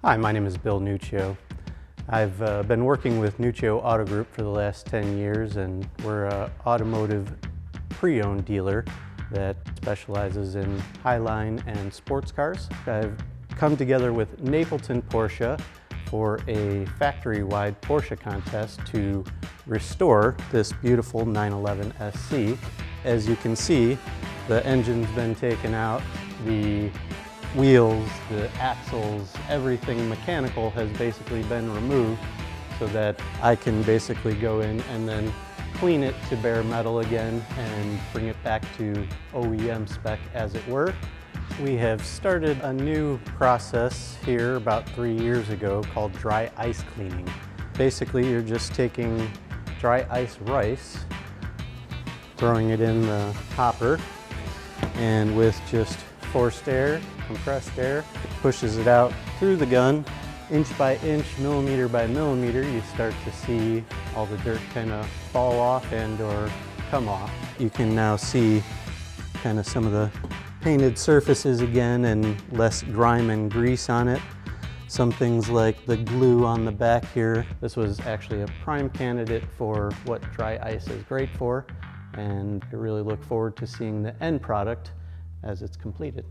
Hi, my name is Bill Nuccio. I've been working with Nuccio Auto Group for the last 10 years, and we're an automotive pre-owned dealer that specializes in highline and sports cars. I've come together with Napleton Porsche for a factory-wide Porsche contest to restore this beautiful 911 SC. As you can see, the engine's been taken out, the wheels, the axles, everything mechanical has basically been removed so that I can basically go in and then clean it to bare metal again and bring it back to OEM spec, as it were. We have started a new process here about 3 years ago called dry ice cleaning. Basically, you're just taking dry ice rice, throwing it in the hopper, and with just forced air, compressed air, pushes it out through the gun, inch by inch, millimeter by millimeter. You start to see all the dirt kind of fall off and or come off. You can now see kind of some of the painted surfaces again and less grime and grease on it. Some things like the glue on the back here. This was actually a prime candidate for what dry ice is great for, and I really look forward to seeing the end product as it's completed.